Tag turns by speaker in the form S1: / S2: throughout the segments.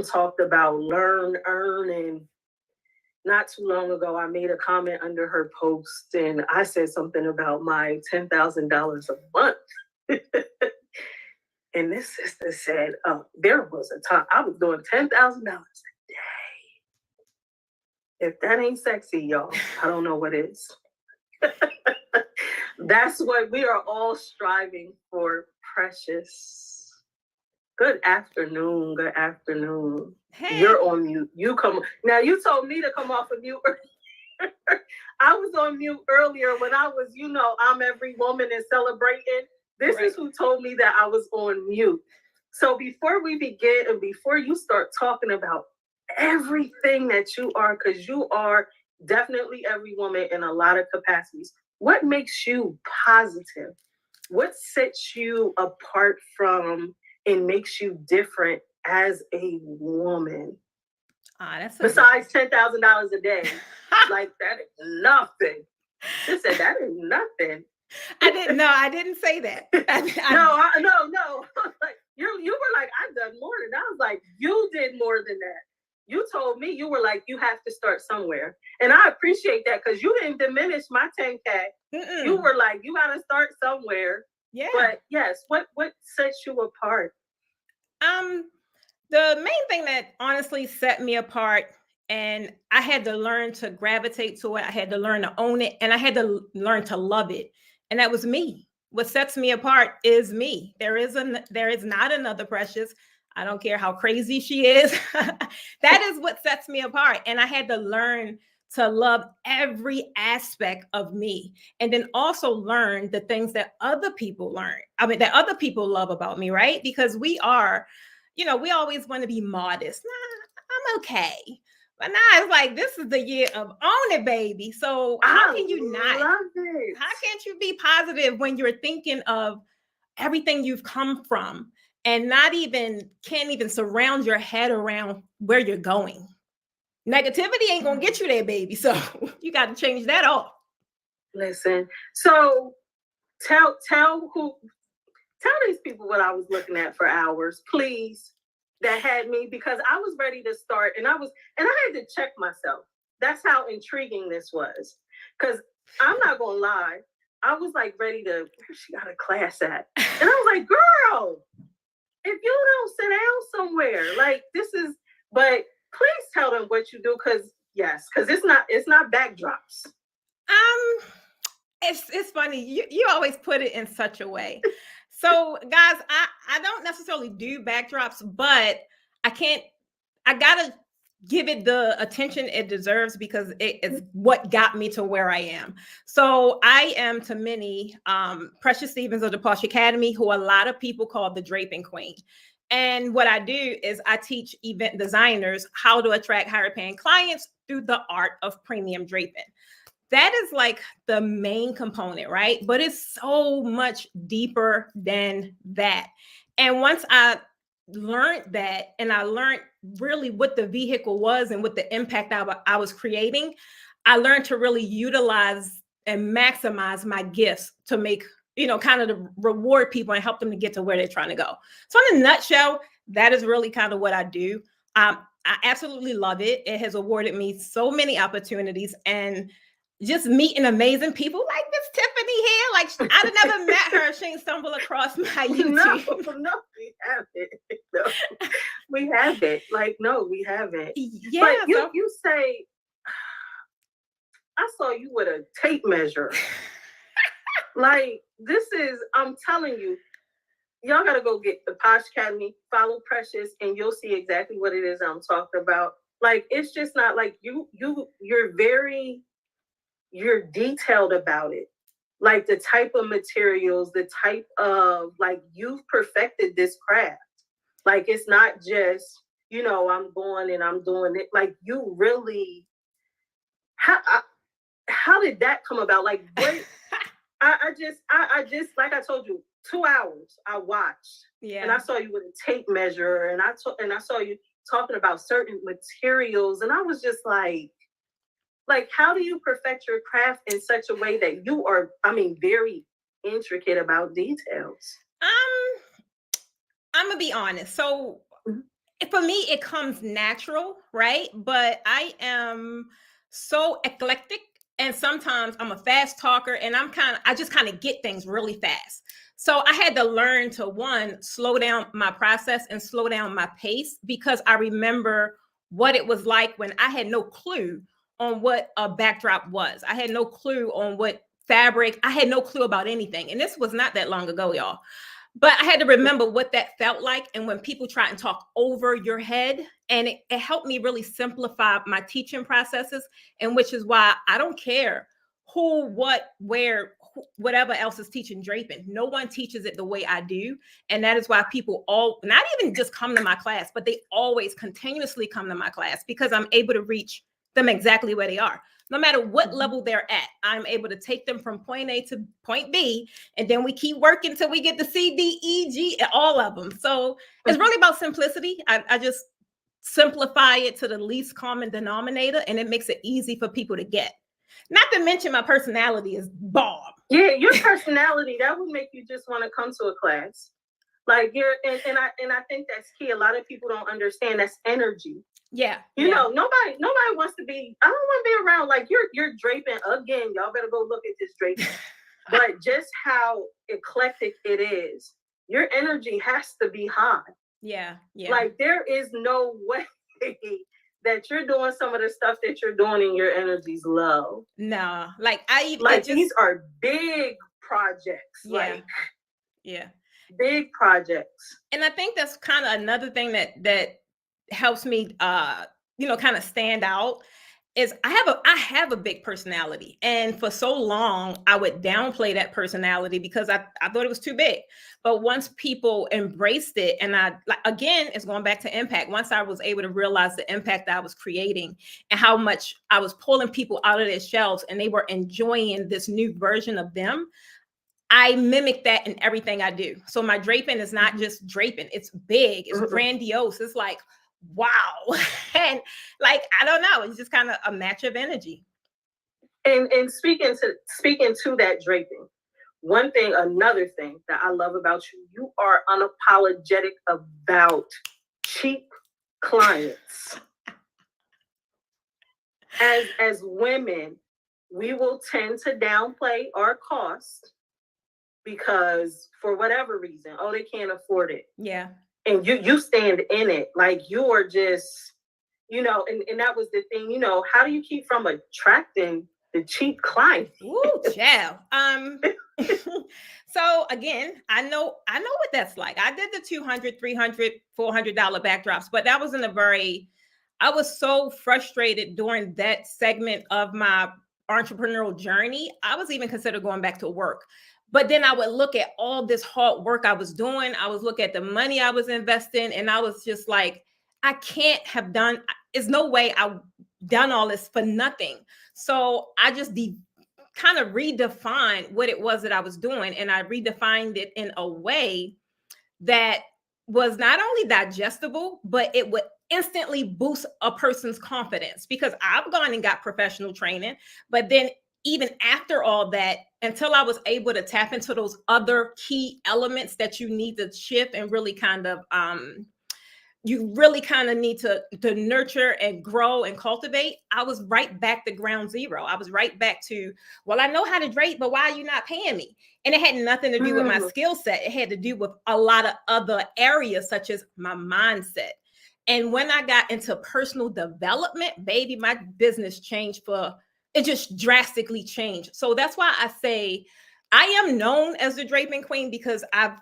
S1: talked about learn, earn, and not too long ago, I made a comment under her post and I said something about my $10,000 a month. And this sister said, oh, there was a time I was doing $10,000 a day. If that ain't sexy, y'all, I don't know what is. That's what we are all striving for, precious. Good afternoon. Good afternoon.
S2: Hey.
S1: You're on mute. You come now. You told me to come off of mute. I was on mute earlier when I was, I'm every woman and celebrating. This is who told me that I was on mute. So before we begin and before you start talking about everything that you are, because you are definitely every woman in a lot of capacities, what makes you positive? What sets you apart from and makes you different as a woman? Besides $10,000 a day, like that is nothing. She said that is nothing.
S2: I didn't say that.
S1: No. You were like, I've done more than that. I was like, you did more than that. You told me, you were like, you have to start somewhere. And I appreciate that because you didn't diminish my 10K. You were like, you got to start somewhere.
S2: Yeah.
S1: But yes, what sets you apart?
S2: The main thing that honestly set me apart, and I had to learn to gravitate to it, I had to learn to own it, and I had to learn to love it. And that was me. What sets me apart is me. There is not another Precious. I don't care how crazy she is. That is what sets me apart. And I had to learn to love every aspect of me, and then also learn the things that other people that other people love about me, right? Because we are, we always want to be modest. Nah, I'm okay. But now it's like, this is the year of own it, baby. So how can you not?
S1: Love it.
S2: How can't you be positive when you're thinking of everything you've come from and can't even surround your head around where you're going? Negativity ain't gonna get you there, baby. So you got to change that off.
S1: Listen, so tell these people what I was looking at for hours, please. That had me, because I was ready to start, and I had to check myself. That's how intriguing this was. Because I'm not gonna lie, I was like ready to, where she got a class at? And I was like, girl, if you don't sit down somewhere, like but please tell them what you do, because it's not backdrops.
S2: It's funny. You always put it in such a way. So guys, I don't necessarily do backdrops, but I gotta give it the attention it deserves because it is what got me to where I am. So I am to many Precious Stevens of the Posh Academy, who a lot of people call the Draping Queen. And what I do is I teach event designers how to attract higher paying clients through the art of premium draping. That is like the main component, right? But it's so much deeper than that. And once I learned that, and I learned really what the vehicle was and what the impact I was creating, I learned to really utilize and maximize my gifts to make, kind of to reward people and help them to get to where they're trying to go. So in a nutshell, that is really kind of what I do. I absolutely love it. It has awarded me so many opportunities, and just meeting amazing people like Miss Tiffany here. Like, I'd have never met her if she didn't stumble across my YouTube.
S1: No, we haven't. No, we haven't. Like, no, we haven't.
S2: Yeah.
S1: But you say, I saw you with a tape measure. Like, I'm telling you, y'all got to go get the Posh Academy, follow Precious, and you'll see exactly what it is I'm talking about. Like, it's just not like you're detailed about it. Like the type of materials, the type of, like, you've perfected this craft. Like, it's not just, I'm going and I'm doing it. Like, you really, how did that come about? Like, what? I just, like I told you, 2 hours I watched.
S2: Yeah.
S1: And I saw you with a tape measure, and I saw you talking about certain materials, and I was just like, how do you perfect your craft in such a way that you are, very intricate about details?
S2: I'm gonna be honest. So For me, it comes natural, right? But I am so eclectic, and sometimes I'm a fast talker, and I just kind of get things really fast. So I had to learn to one, slow down my process and slow down my pace, because I remember what it was like when I had no clue on what a backdrop was. I had no clue on what fabric, I had no clue about anything. And this was not that long ago, y'all. But I had to remember what that felt like, and when people try and talk over your head. And it helped me really simplify my teaching processes, and which is why I don't care who, what, where, whatever else is teaching draping. No one teaches it the way I do. And that is why people all, not even just come to my class, but they always continuously come to my class, because I'm able to reach them exactly where they are. No matter what level they're at, I'm able to take them from point A to point B, and then we keep working until we get to C, D, E, G, all of them. So it's really about simplicity. I just simplify it to the least common denominator, and it makes it easy for people to get. Not to mention my personality is Bob.
S1: Yeah, your personality, that would make you just want to come to a class. Like and I think that's key. A lot of people don't understand that's energy.
S2: Yeah.
S1: You know, nobody wants to be, I don't want to be around like you're draping again. Y'all better go look at this draping. But just how eclectic it is, your energy has to be high.
S2: Yeah.
S1: Like there is no way that you're doing some of the stuff that you're doing and your energy's low.
S2: No,
S1: these are big projects.
S2: Yeah.
S1: Big projects.
S2: And I think that's kind of another thing that helps me kind of stand out is I have a big personality. And for so long I would downplay that personality because I thought it was too big. But once people embraced it, and again, it's going back to impact. Once I was able to realize the impact that I was creating and how much I was pulling people out of their shells and they were enjoying this new version of them, I mimic that in everything I do. So my draping is not just draping. It's big, it's grandiose. It's like, wow. And like, I don't know, it's just kind of a match of energy.
S1: And speaking to that draping, another thing that I love about you, you are unapologetic about cheap clients. As women, we will tend to downplay our cost because for whatever reason, they can't afford it.
S2: Yeah.
S1: And you stand in it. Like you are just, and that was the thing, how do you keep from attracting the cheap client?
S2: Ooh, child. So again, I know what that's like. I did the $200, $300, $400 backdrops, but that wasn't I was so frustrated during that segment of my entrepreneurial journey. I was even considered going back to work. But then I would look at all this hard work I was doing. I was looking at the money I was investing, and I was just like, I can't have done, there's no way I've done all this for nothing. So I just kind of redefined what it was that I was doing. And I redefined it in a way that was not only digestible, but it would instantly boost a person's confidence, because I've gone and got professional training, but then even after all that, until I was able to tap into those other key elements that you need to shift and really kind of, you really kind of need to nurture and grow and cultivate, I was right back to ground zero. I was right back to, well, I know how to drape, but why are you not paying me? And it had nothing to do with my skill set. It had to do with a lot of other areas, such as my mindset. And when I got into personal development, baby, my business changed it just drastically changed. So that's why I say I am known as the draping queen, because I've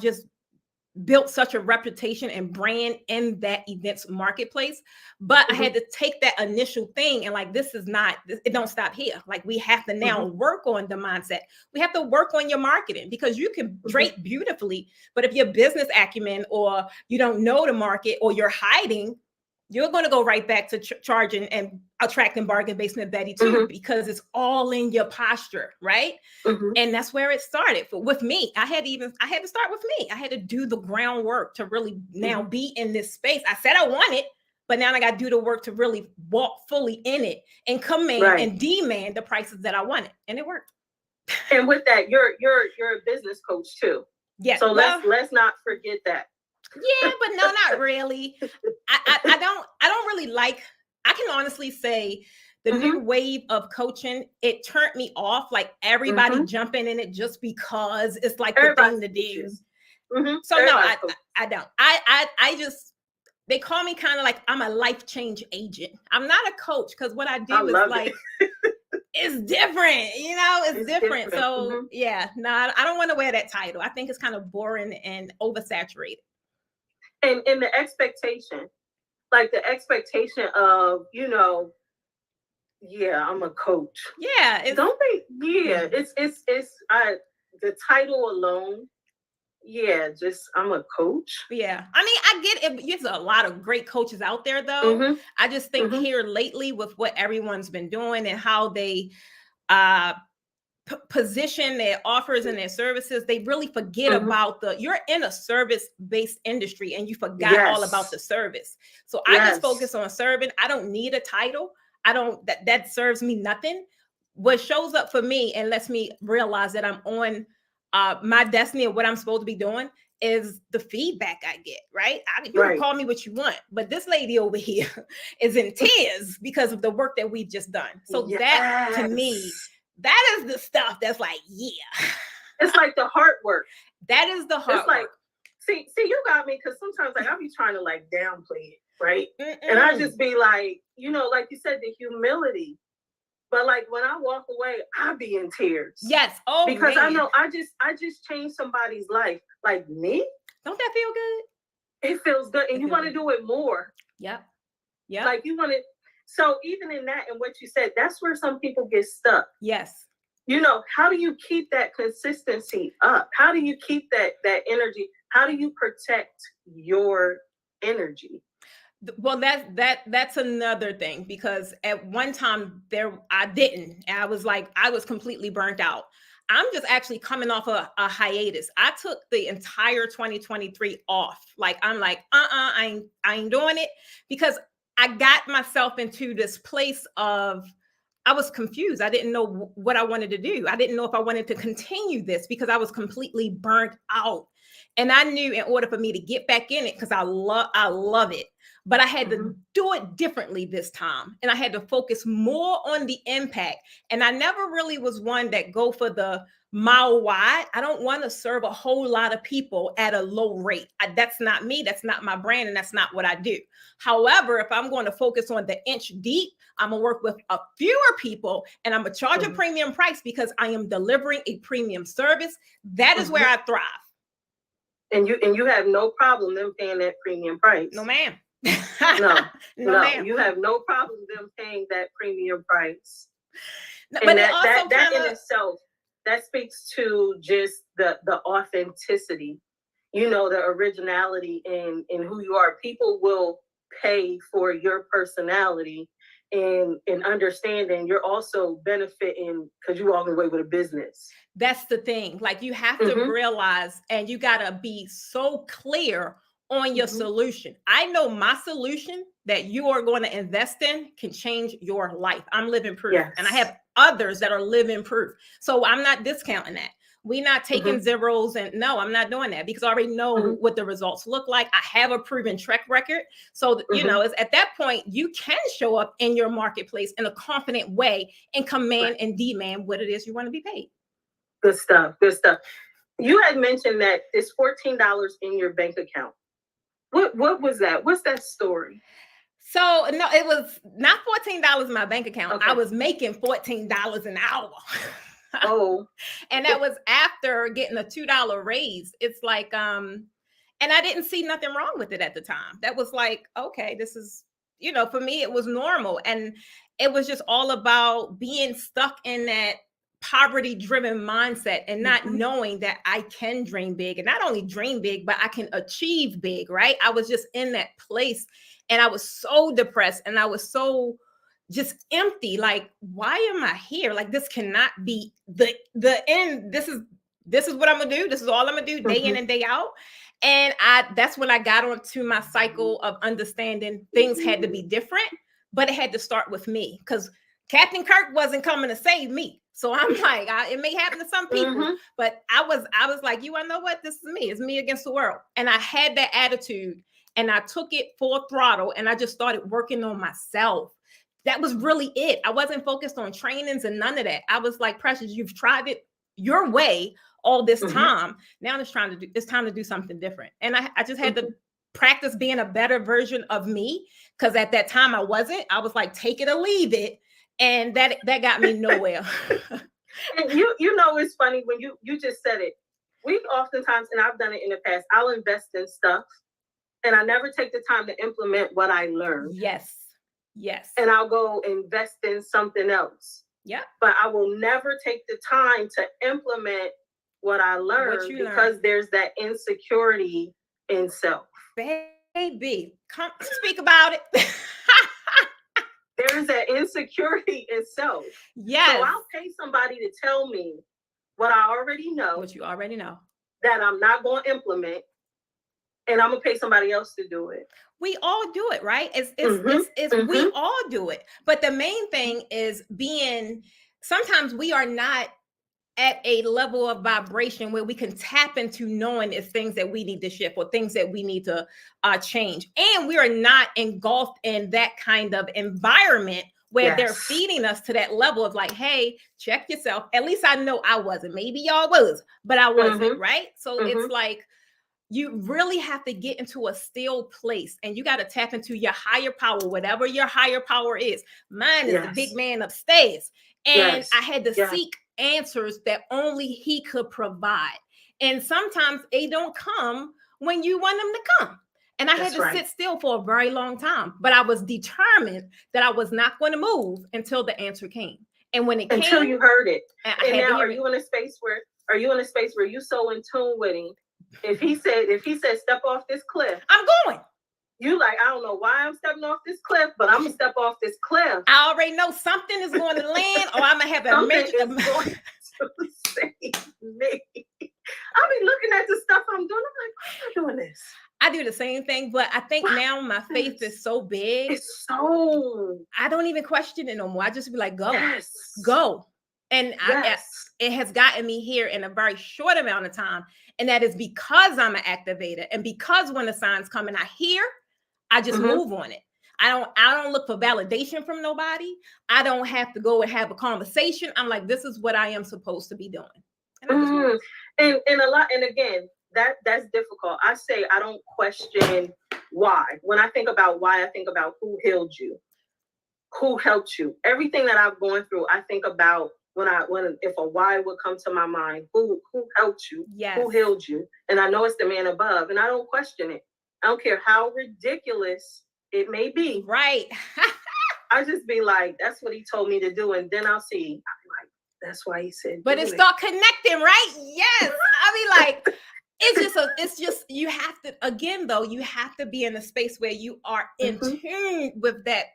S2: just built such a reputation and brand in that events marketplace. But I had to take that initial thing and like, it don't stop here. Like we have to now work on the mindset. We have to work on your marketing, because you can drape beautifully, but if your business acumen or you don't know the market or you're hiding, you're going to go right back to charging and attracting bargain basement Betty too, because it's all in your posture, right? And that's where it started. With me, I had to start with me. I had to do the groundwork to really now be in this space. I said I want it, but now I got to do the work to really walk fully in it and command and demand the prices that I wanted, and it worked.
S1: And with that, you're a business coach too.
S2: Yeah.
S1: So let's not forget that.
S2: Yeah, but no, not really. I don't really like, I can honestly say the new
S1: Mhm.
S2: wave of coaching, it turned me off. Like everybody
S1: Mhm.
S2: jumping in it just because it's like the thing
S1: Everybody's
S2: to do.
S1: coaches. Mhm.
S2: So no,
S1: Everybody's coaches.
S2: I don't. I just, they call me kind of like I'm a life change agent. I'm not a coach because what I
S1: I
S2: do is
S1: love it.
S2: like, it's different, you know, it's
S1: It's
S2: different.
S1: different.
S2: So
S1: Mhm.
S2: yeah, no, I don't want to wear that title. I think it's kind of boring and oversaturated.
S1: And the expectation, like the expectation of, yeah, I'm a coach.
S2: Yeah, it's
S1: Don't they? Yeah, it's I the title alone. Yeah, just I'm a coach.
S2: yeah. I mean, I get it. There's a lot of great coaches out there, though.
S1: Mhm.
S2: I just think
S1: Mhm.
S2: here lately, with what everyone's been doing and how they uh position their offers and their services, they really forget
S1: Mhm.
S2: about you're in a service based industry and you forgot all about
S1: Yes.
S2: the service. So I just
S1: Yes.
S2: focus on serving. I don't need a title. I don't, that serves me nothing. What shows up for me and lets me realize that I'm on my destiny of what I'm supposed to be doing is the feedback I get, right? I mean, you can
S1: Right.
S2: call me what you want, but this lady over here is in tears because of the work that we've just done. So that, to me,
S1: Yes.
S2: that is the stuff that's like, yeah,
S1: It's like the hard work.
S2: that is the
S1: It's
S2: hard
S1: like,
S2: work.
S1: see, you got me because sometimes like I'll be trying to like downplay it, right? And I
S2: Mm-mm.
S1: just be like, like you said, the humility. But like when I walk away, I be in tears
S2: Yes. Oh
S1: because I
S2: man,
S1: know I just changed somebody's life. Like me,
S2: don't that feel good?
S1: it feels good, and
S2: It
S1: you
S2: feels
S1: want to
S2: good.
S1: do it more.
S2: Yep. Yep.
S1: Like you want to. So even in that and what you said, that's where some people get stuck.
S2: Yes.
S1: How do you keep that consistency up? How do you keep that energy? How do you protect your energy?
S2: Well, that's another thing because at one time there I didn't. I was like, I was completely burnt out. I'm just actually coming off a hiatus. I took the entire 2023 off. Like I'm like, I ain't doing it because I got myself into this place of I was confused. I didn't know what I wanted to do. I didn't know if I wanted to continue this because I was completely burnt out. And I knew in order for me to get back in it, because I love it, but I had to
S1: Mhm.
S2: do it differently this time. And I had to focus more on the impact. And I never really was one that go for the mile wide. I don't want to serve a whole lot of people at a low rate. That's not me. That's not my brand. And that's not what I do. However, if I'm going to focus on the inch deep, I'm gonna work with a fewer people and I'm gonna charge a
S1: Mhm.
S2: premium price because I am delivering a premium service. That is where
S1: Mhm.
S2: I thrive.
S1: And you have no problem them paying that premium price.
S2: No, ma'am.
S1: No,
S2: No,
S1: no,
S2: ma'am.
S1: you have no problem them paying that premium price.
S2: No,
S1: And
S2: but it
S1: that that
S2: also
S1: that
S2: kind
S1: in
S2: of,
S1: itself, that speaks to just the authenticity, the originality in who you are. People will pay for your personality and understanding you're also benefiting because you walking away with a business.
S2: that's the thing. Like you have to
S1: Mm-hmm.
S2: realize and you got to be so clear on your
S1: Mm-hmm.
S2: solution. I know my solution that you are going to invest in can change your life. I'm living proof. And I
S1: Yes.
S2: have others that are living proof. So I'm not discounting that. We're not taking
S1: Mm-hmm.
S2: zeros, and no, I'm not doing that because I already know
S1: Mm-hmm.
S2: what the results look like. I have a proven track record. So,
S1: Mm-hmm.
S2: it's at that point, you can show up in your marketplace in a confident way and command
S1: Right.
S2: and demand what it is you want to be paid.
S1: Good stuff. Good stuff. You had mentioned that it's $14 in your bank account. What was that? What's that story?
S2: So no, it was not $14 in my bank account. I
S1: Okay.
S2: was making $14 an hour.
S1: Oh.
S2: And that was after getting a $2 raise. It's like, and I didn't see nothing wrong with it at the time. That was like, okay, this is, for me, it was normal. And it was just all about being stuck in that poverty driven mindset and not
S1: Mhm.
S2: knowing that I can dream big and not only dream big, but I can achieve big, right? I was just in that place and I was so depressed and I was so just empty. Like, why am I here? Like, this cannot be the end. This is what I'm gonna do. This is all I'm gonna do day in
S1: Mhm.
S2: and day out. And that's when I got onto my cycle of understanding things had to be different, but it had to start with me. Because Captain Kirk wasn't coming to save me. So I'm like, it may happen to some people, but I was like, you wanna know what? This is me. It's me against the world. And I had that attitude and I took it full throttle and I just started working on myself. That was really it. I wasn't focused on trainings and none of that. I was like, Precious, you've tried it your way all this time. Now it's time to do something different. And I just had to practice being a better version of me. Cause at that time I wasn't. I was like, take it or leave it. And that got me nowhere.
S1: And you know, it's funny when you just said it. We oftentimes, and I've done it in the past, I'll invest in stuff and I never take the time to implement what I learned.
S2: Yes.
S1: And I'll go invest in something else.
S2: Yeah.
S1: But I will never take the time to implement what I learned because there's that insecurity in self.
S2: Baby, come speak about it.
S1: There's that insecurity in self.
S2: Yes.
S1: So I'll pay somebody to tell me what I already know.
S2: What you already know.
S1: That I'm not going to implement. And I'm going to pay somebody else to do it.
S2: We all do it, right? We all do it. But the main thing is sometimes we are not at a level of vibration where we can tap into knowing it's things that we need to shift or things that we need to change. And we are not engulfed in that kind of environment where they're feeding us to that level of like, hey, check yourself. At least I know I wasn't. Maybe y'all was, but I wasn't, right? So it's like, you really have to get into a still place and you got to tap into your higher power, whatever your higher power is. Mine is the big man upstairs. And I had to seek answers that only he could provide. And sometimes they don't come when you want them to come. And I had to sit still for a very long time, but I was determined that I was not going to move until the answer came. And when it came,
S1: until you heard it. And now are you in a space where you're so in tune with him? If he said step off this cliff,
S2: I'm going.
S1: You like, I don't know why I'm stepping off this cliff, but I'm gonna step off this cliff.
S2: I already know something is going to land, or I'm gonna have a major.
S1: Going to save me. I'll be looking at the stuff I'm doing. I'm like, why am I doing this?
S2: I do the same thing, but I think now my faith is so big.
S1: It's so.
S2: I don't even question it no more. I just be like, go. And it has gotten me here in a very short amount of time. And that is because I'm an activator. And because when the signs come and I hear, I just move on it. I don't look for validation from nobody. I don't have to go and have a conversation. I'm like, this is what I am supposed to be doing.
S1: And a lot, and again, that's difficult. I say I don't question why. When I think about why, I think about who healed you, who helped you. Everything that I've gone through, I think about if a why would come to my mind, who helped you, who healed you, and I know it's the man above, and I don't question it. I don't care how ridiculous it may be.
S2: Right.
S1: I just be like, that's what he told me to do, and then I'll see. I'm like, that's why he said.
S2: But it start connecting, right? Yes. I be like, it's just you have to, again though, you have to be in a space where you are in tune with that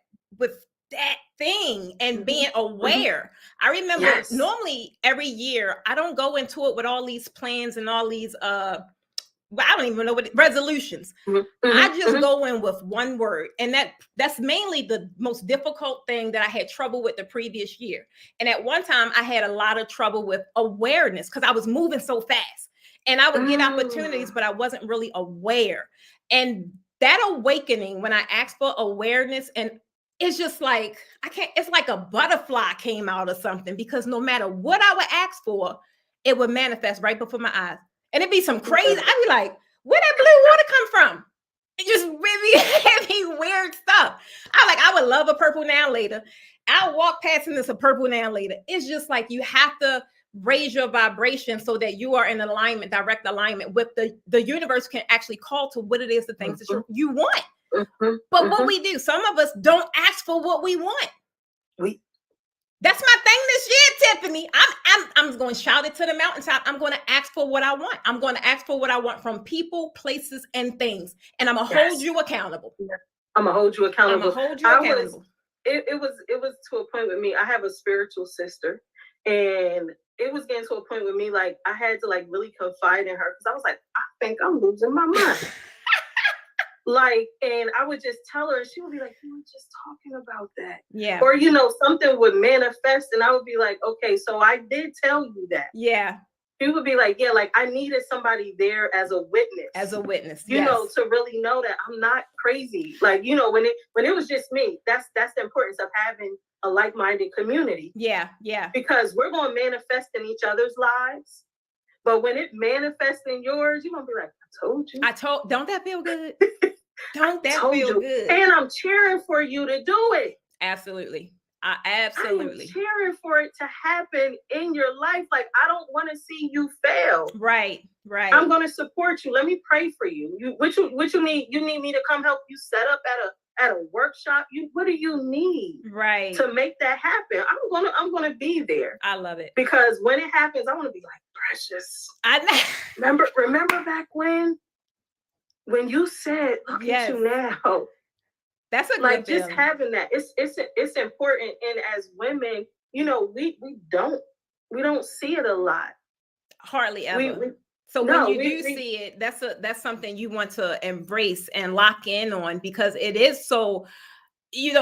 S2: thing and being aware. I remember normally every year I don't go into it with all these plans and all these I don't even know what resolutions. I just go in with one word, and that's mainly the most difficult thing that I had trouble with the previous year. And at one time I had a lot of trouble with awareness because I was moving so fast and I would get opportunities, but I wasn't really aware. And that awakening, when I asked for awareness, and it's just like, it's like a butterfly came out or something, because no matter what I would ask for, it would manifest right before my eyes. And it'd be some crazy, I'd be like, where that blue water come from? It just really heavy, weird stuff. I would love a purple now later. I'll walk past and it's a purple now later. It's just like, you have to raise your vibration so that you are in alignment, direct alignment with the universe can actually call to what it is, the things that you want. But what we do, some of us don't ask for what we want. That's my thing this year, Tiffany. I'm going to shout it to the mountaintop. I'm going to ask for what I want. I'm going to ask for what I want from people, places, and things. And I'm going to hold you accountable.
S1: I'm going to hold you accountable. It was to a point with me. I have a spiritual sister, and it was getting to a point with me, like, I had to like really confide in her, because I was like, I think I'm losing my mind. Like, and I would just tell her, and she would be like, "You were just talking about that."
S2: Yeah.
S1: Or, something would manifest, and I would be like, "Okay, so I did tell you that."
S2: Yeah.
S1: She would be like, "Yeah, like I needed somebody there as a witness."
S2: Yes.
S1: To really know that I'm not crazy. Like, when it was just me, that's the importance of having a like-minded community.
S2: Yeah. Yeah.
S1: Because we're going to manifest in each other's lives. But when it manifests in yours, you're going to be like, "I told you."
S2: Don't that feel good? Don't that feel good?
S1: And I'm cheering for you to do it.
S2: Absolutely. Absolutely.
S1: I'm cheering for it to happen in your life. Like, I don't want to see you fail.
S2: Right.
S1: I'm going to support you. Let me pray for you. What you need? You need me to come help you set up at a workshop. What do you need?
S2: Right.
S1: To make that happen? I'm gonna be there.
S2: I love it.
S1: Because when it happens, I want to be like, "Precious. Remember back when you said, look at you now."
S2: That's a
S1: like
S2: good
S1: just having that. It's important. And as women, we don't see it a lot.
S2: Hardly ever. So when you do see it, that's something you want to embrace and lock in on, because it is so,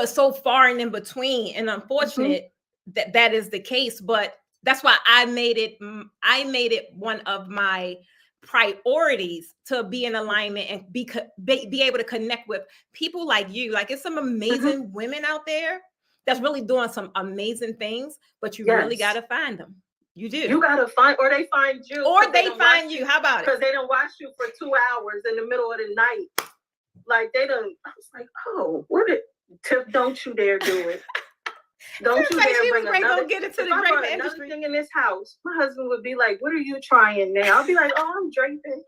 S2: so far and in between, and unfortunate that is the case. But that's why I made it one of my priorities to be in alignment and be able to connect with people like you. Like, it's some amazing women out there that's really doing some amazing things, but you really got to find them. You do.
S1: You got to find, or they find you.
S2: Or they find you. How about it?
S1: Because they don't watch you for 2 hours in the middle of the night. Like, they don't. I was like, "Oh, Tip, don't you dare do it. Don't you dare bring another,
S2: get into the draping industry.
S1: Thing in this house." My husband would be like, "What are you trying now?" I'll be like, "Oh, I'm draping.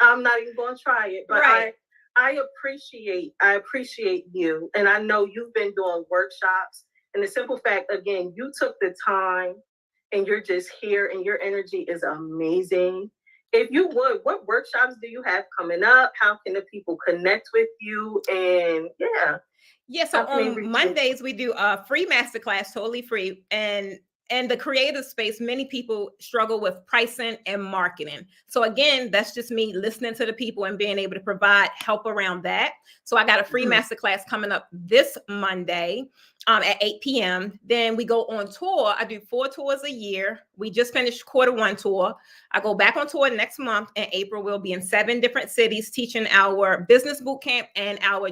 S1: I'm not even going to try it." But I appreciate you. And I know you've been doing workshops. And the simple fact, again, you took the time and you're just here and your energy is amazing. If you would, what workshops do you have coming up? How can the people connect with you? And
S2: so on Mondays we do a free masterclass, totally free. And the creative space, many people struggle with pricing and marketing. So again, that's just me listening to the people and being able to provide help around that. So I got a free masterclass coming up this Monday at 8 p.m. Then we go on tour. I do 4 tours a year. We just finished Q1 tour. I go back on tour next month. In April, we'll be in 7 different cities teaching our business boot camp and our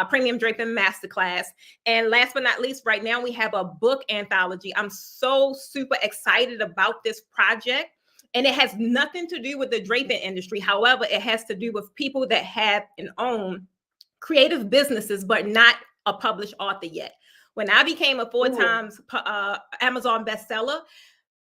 S2: premium draping masterclass. And last but not least, right now we have a book anthology. I'm so super excited about this project. And it has nothing to do with the draping industry. However, it has to do with people that have and own creative businesses, but not a published author yet. When I became a 4 times Amazon bestseller,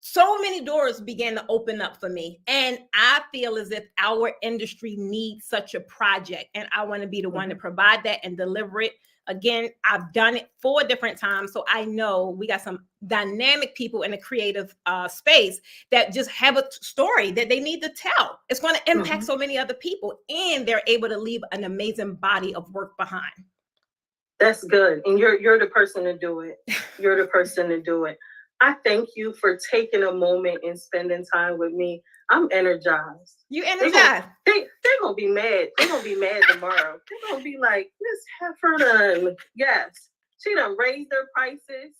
S2: so many doors began to open up for me. And I feel as if our industry needs such a project. And I want to be the one to provide that and deliver it. Again, I've done it 4 different times. So I know we got some dynamic people in the creative space that just have a story that they need to tell. It's going to impact so many other people. And they're able to leave an amazing body of work behind.
S1: That's good. And you're the person to do it. You're the person to do it. I thank you for taking a moment and spending time with me. I'm energized.
S2: You energized?
S1: They're going to be mad. They're going to be mad tomorrow. They're going to be like, "Miss Heifer yes, she done raised their prices.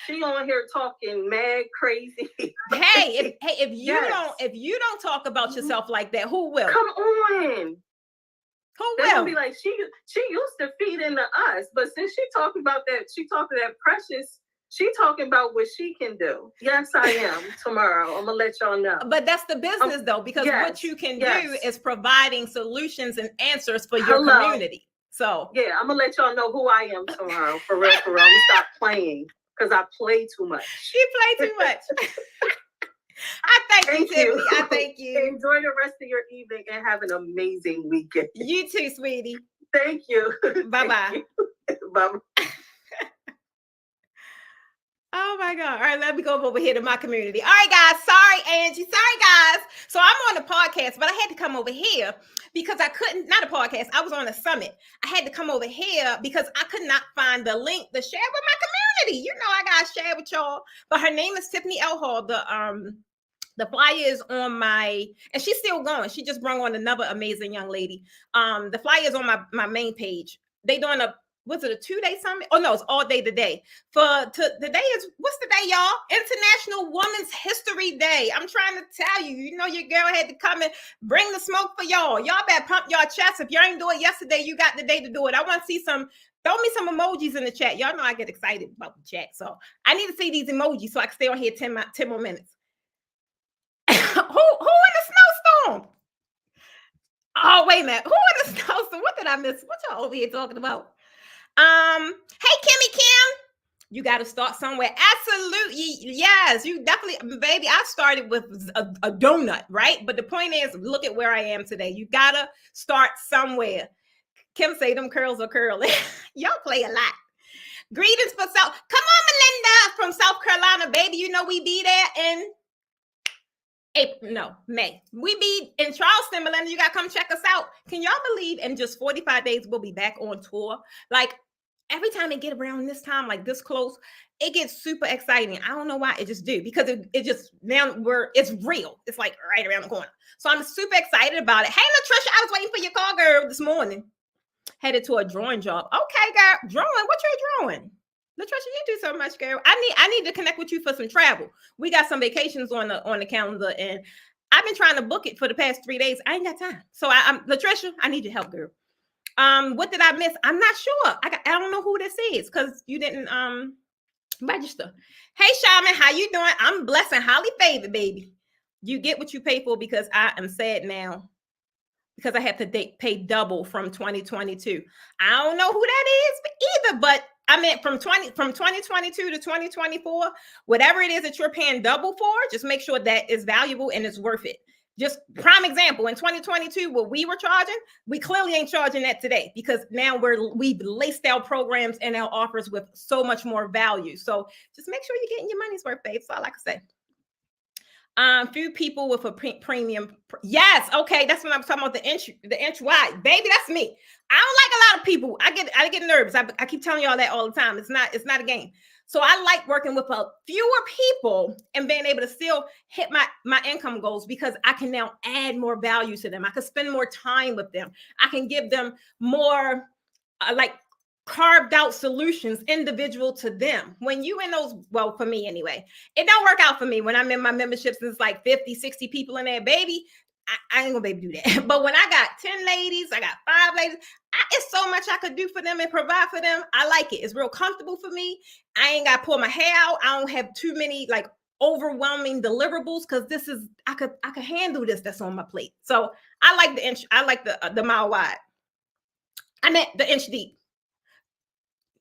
S1: She on here talking mad crazy."
S2: If you don't talk about yourself like that, who will?
S1: Come on.
S2: They're
S1: gonna be like, she used to feed into us, but since she talking about that, she talking that Precious. She talking about what she can do. Yes, I am. Tomorrow, I'm gonna let y'all know.
S2: But that's the business, though, because what you can do is providing solutions and answers for your community. So
S1: yeah, I'm gonna let y'all know who I am tomorrow. For real, for real. I'm gonna stop playing because I play too much.
S2: She play too much. I thank you, Tiffany. I thank you.
S1: Enjoy the rest of your evening and have an amazing weekend.
S2: You too, sweetie.
S1: Thank you.
S2: Bye-bye.
S1: Bye-bye.
S2: Oh my God. All right, let me go over here to my community. All right, guys. Sorry, Angie. Sorry, guys. So I'm on a podcast, but I had to come over here because I couldn't, not a podcast. I was on a summit. I had to come over here because I could not find the link to share with my community. You know, I got to share with y'all. But her name is Tiffany L. Hall, The flyer is on my, and she's still going. She just brought on another amazing young lady. The flyer is on my main page. They doing was it a 2-day summit? Oh no, it's all day today. Today is, what's the day, y'all? International Women's History Day. I'm trying to tell you, your girl had to come and bring the smoke for y'all. Y'all better pump your chest. If y'all ain't do it yesterday, you got the day to do it. I want to see throw me some emojis in the chat. Y'all know I get excited about the chat. So I need to see these emojis so I can stay on here 10 more minutes. Who in the snowstorm? Oh, wait a minute. Who in the snowstorm? What did I miss? What y'all over here talking about? Hey, Kimmy Kim, you got to start somewhere. Absolutely. Yes, you definitely, baby. I started with a donut, right? But the point is, look at where I am today. You got to start somewhere. Kim say them curls are curly. Y'all play a lot. Greetings for South. Come on, Melinda from South Carolina, baby. You know we be there in April, no, May. We be in Charleston, Melinda. You got to come check us out. Can y'all believe in just 45 days we'll be back on tour? Like, every time it get around this time, like this close, it gets super exciting. I don't know why, it just do, because it just, now it's real. It's like right around the corner. So I'm super excited about it. Hey, Latricia, I was waiting for your call, girl, this morning. Headed to a drawing job. Okay, girl, drawing. What you drawing? Latricia, you do so much, girl. I need to connect with you for some travel. We got some vacations on the calendar, and I've been trying to book it for the past 3 days. I ain't got time. So I'm Latricia, I need your help, girl. What did I miss? I'm not sure. I don't know who this is because you didn't register. Hey, Shaman, how you doing? I'm blessed and highly favored, baby. You get what you pay for, because I am sad now because I have to pay double from 2022. I don't know who that is either, but I meant from 2022 to 2024, whatever it is that you're paying double for, just make sure that is valuable and it's worth it. Just prime example, in 2022, what we were charging, we clearly ain't charging that today, because now we've laced our programs and our offers with so much more value. So just make sure you're getting your money's worth, babe. That's all I can say. Few people with a premium. Yes, okay, that's what I'm talking about. The inch wide, baby. That's me. I don't like a lot of people. I get nervous. I keep telling y'all that all the time. It's not a game. So I like working with fewer people and being able to still hit my income goals, because I can now add more value to them. I can spend more time with them. I can give them more like carved out solutions individual to them. When you in those, well, for me anyway, it don't work out for me when I'm in my memberships. It's like 50, 60 people in there, baby. I ain't gonna be able to do that. But when I got 10 ladies, I got 5 ladies, it's so much I could do for them and provide for them. I like it. It's real comfortable for me. I ain't got to pull my hair out. I don't have too many like overwhelming deliverables, because this is, I could handle this that's on my plate. So I like the inch. I like the mile wide. I meant the inch deep.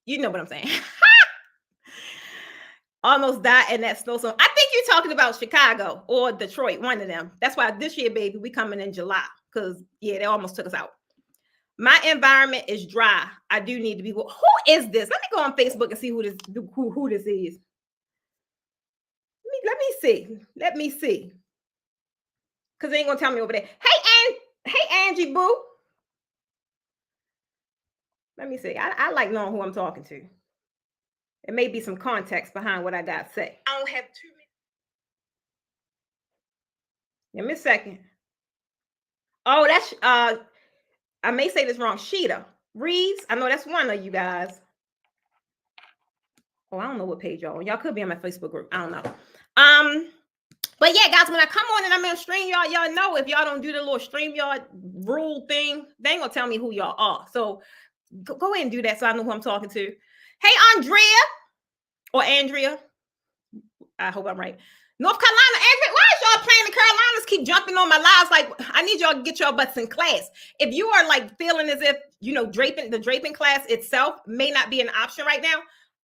S2: You know what I'm saying? Almost died in that snowstorm. I think you're talking about Chicago or Detroit, one of them. That's why this year, baby, we coming in July, because yeah, they almost took us out. My environment is dry. I do need to be. Who is this? Let me go on Facebook and see who this is. Let me see. Because they ain't gonna tell me over there. Hey, Angie Boo. Let me see. I like knowing who I'm talking to. It may be some context behind what I got to say. I don't have too many. Give me a second. Oh, that's I may say this wrong. Sheeta Reeves. I know that's one of you guys. Oh, I don't know what page y'all on. Y'all could be on my Facebook group. I don't know. But yeah, guys, when I come on and I'm in StreamYard, y'all know if y'all don't do the little StreamYard rule thing, they ain't gonna tell me who y'all are. So go ahead and do that so I know who I'm talking to. Hey, Andrea. I hope I'm right. North Carolina, Andrea. Why is y'all playing the Carolinas keep jumping on my lives? Like, I need y'all to get your butts in class. If you are like feeling as if, the draping class itself may not be an option right now,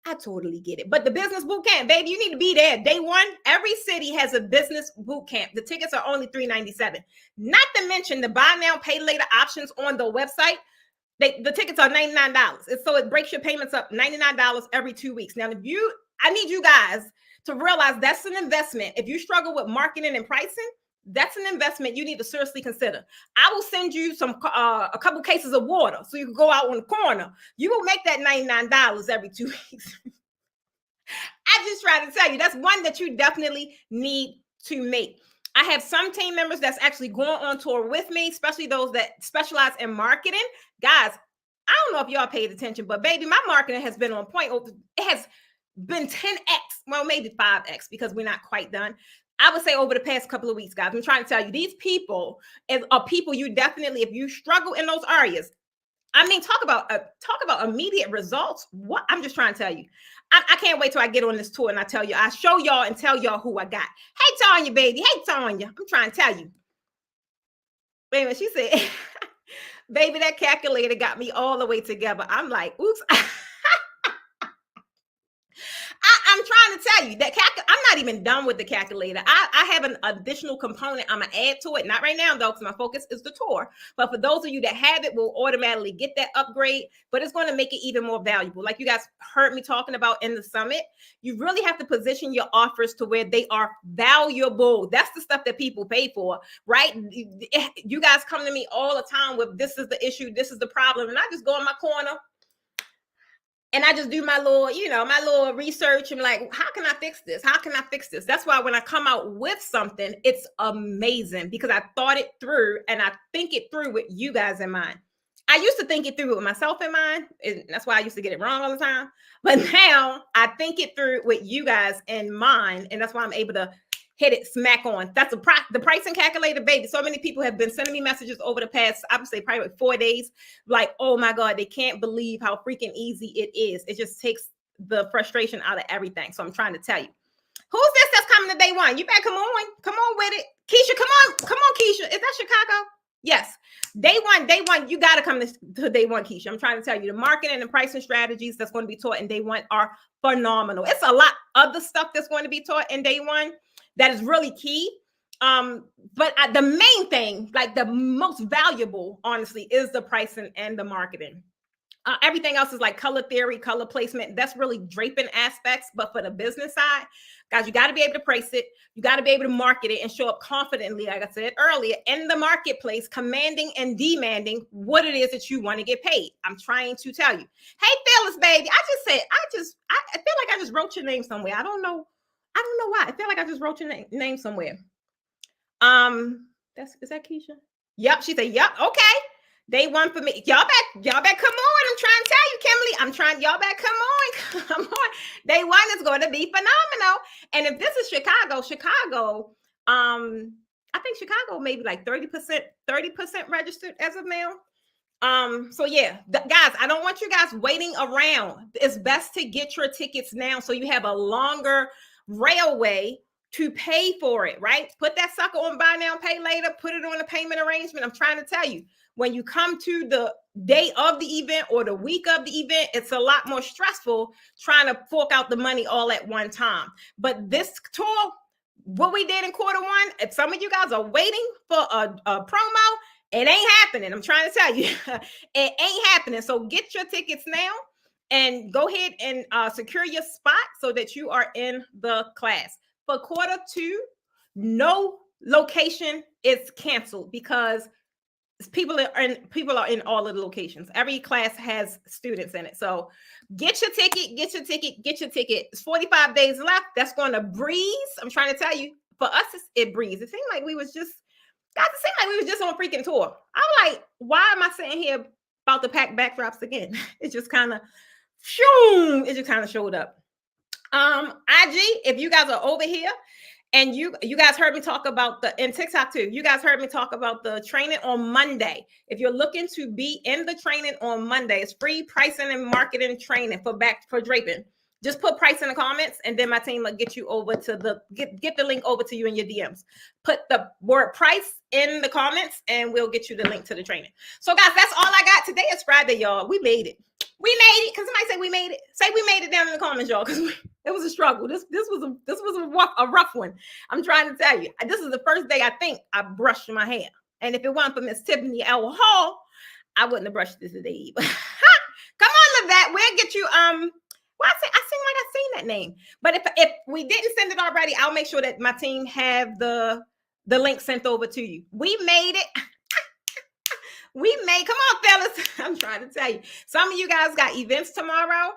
S2: I totally get it. But the business boot camp, baby, you need to be there. Day one, every city has a business boot camp. The tickets are only $397. Not to mention the buy now, pay later options on the website. The tickets are $99. And so it breaks your payments up $99 every 2 weeks. Now, I need you guys to realize that's an investment. If you struggle with marketing and pricing, that's an investment you need to seriously consider. I will send you a couple cases of water so you can go out on the corner. You will make that $99 every 2 weeks. I just try to tell you, that's one that you definitely need to make. I have some team members that's actually going on tour with me, especially those that specialize in marketing. Guys, I don't know if y'all paid attention, but baby, my marketing has been on point. It has been 10x, well, maybe 5x because we're not quite done. I would say over the past couple of weeks, guys, I'm trying to tell you, these people are people you definitely, if you struggle in those areas, I mean, talk about immediate results. What I'm just trying to tell you, I can't wait till I get on this tour and I tell you, I show y'all and tell y'all who I got. Hey, Tanya, baby. Hey, Tanya. I'm trying to tell you. Wait a minute. She said, baby, that calculator got me all the way together. I'm like, oops. I'm trying to tell you that I'm not even done with the calculator. I have an additional component I'm going to add to it. Not right now, though, because my focus is the tour. But for those of you that have it, will automatically get that upgrade. But it's going to make it even more valuable. Like you guys heard me talking about in the summit, you really have to position your offers to where they are valuable. That's the stuff that people pay for, right? You guys come to me all the time with this is the issue, this is the problem. And I just go in my corner and I just do my little research and like, how can I fix this? How can I fix this? That's why when I come out with something, it's amazing because I thought it through and I think it through with you guys in mind. I used to think it through with myself in mind. And that's why I used to get it wrong all the time. But now I think it through with you guys in mind. And that's why I'm able to hit it smack on. That's the pricing calculator, baby. So many people have been sending me messages over the past, I would say probably like 4 days. Like, oh my God, they can't believe how freaking easy it is. It just takes the frustration out of everything. So I'm trying to tell you. Who's this that's coming to day one? You better come on with it. Keisha, come on, Keisha. Is that Chicago? Yes. Day one, you got to come to day one, Keisha. I'm trying to tell you, the marketing and pricing strategies that's going to be taught in day one are phenomenal. It's a lot of the stuff that's going to be taught in day one that is really key. But the main thing, like the most valuable, honestly, is the pricing and the marketing. Everything else is like color theory, color placement. That's really draping aspects. But for the business side, guys, you got to be able to price it. You got to be able to market it and show up confidently, like I said earlier, in the marketplace, commanding and demanding what it is that you want to get paid. I'm trying to tell you. Hey, Phyllis, baby. I feel like I just wrote your name somewhere. I don't know why. I feel like I just wrote your name somewhere. Is that Keisha? Yep. She said, yep. Okay. Day one for me. Y'all back come on. I'm trying to tell you, Kimberly. Y'all back come on. Day one is going to be phenomenal. And if this is Chicago, I think Chicago maybe like 30% registered as of now. So yeah, guys, I don't want you guys waiting around. It's best to get your tickets now so you have a longer railway to pay for it, right? Put that sucker on buy now, pay later, put it on a payment arrangement. I'm trying to tell you, when you come to the day of the event or the week of the event, it's a lot more stressful trying to fork out the money all at one time. But this tour, what we did in quarter one, if some of you guys are waiting for a promo, it ain't happening. I'm trying to tell you, it ain't happening. So get your tickets now and go ahead and secure your spot so that you are in the class. For quarter two, no location is canceled because people are in all of the locations. Every class has students in it. So get your ticket. It's 45 days left. That's going to breeze. I'm trying to tell you, for us, it breeze. It seemed like we was just on a freaking tour. I'm like, why am I sitting here about to pack backdrops again? It just kind of showed up. IG, if you guys are over here and you guys heard me talk about in TikTok too, you guys heard me talk about the training on Monday. If you're looking to be in the training on Monday, it's free pricing and marketing training for draping. Just put price in the comments and then my team will get you over to get the link over to you in your DMs. Put the word price in the comments and we'll get you the link to the training. So guys, that's all I got. Today is Friday, y'all. We made it. Can somebody say we made it? Say we made it down in the comments, y'all, because it was a struggle. This was a rough one. I'm trying to tell you. This is the first day I think I brushed my hair. And if it weren't for Miss Tiffany L. Hall, I wouldn't have brushed this today either. Come on, Levette. We'll get you well, I seem like I've seen that name. But if we didn't send it already, I'll make sure that my team have the link sent over to you. We made it. Come on, fellas. I'm trying to tell you. Some of you guys got events tomorrow.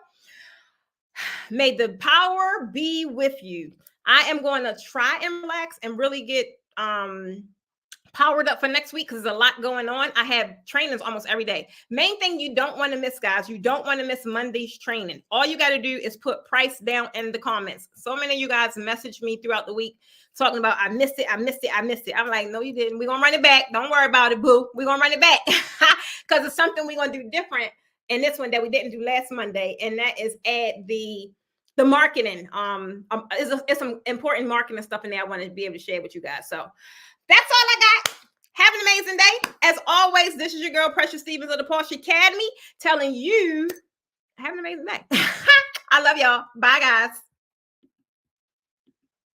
S2: May the power be with you. I am going to try and relax and really get powered up for next week because there's a lot going on. I have trainings almost every day. Main thing you don't want to miss, guys, you don't want to miss Monday's training. All you got to do is put price down in the comments. So many of you guys messaged me throughout the week talking about, I missed it. I'm like, no, you didn't. We're going to run it back. Don't worry about it, boo. We're going to run it back because it's something we're going to do different in this one that we didn't do last Monday. And that is add the marketing. It's some important marketing stuff in there I want to be able to share with you guys. So that's all I got. Have an amazing day. As always, this is your girl, Precious Stevens of the Porsche Academy, telling you, have an amazing day. I love y'all. Bye, guys.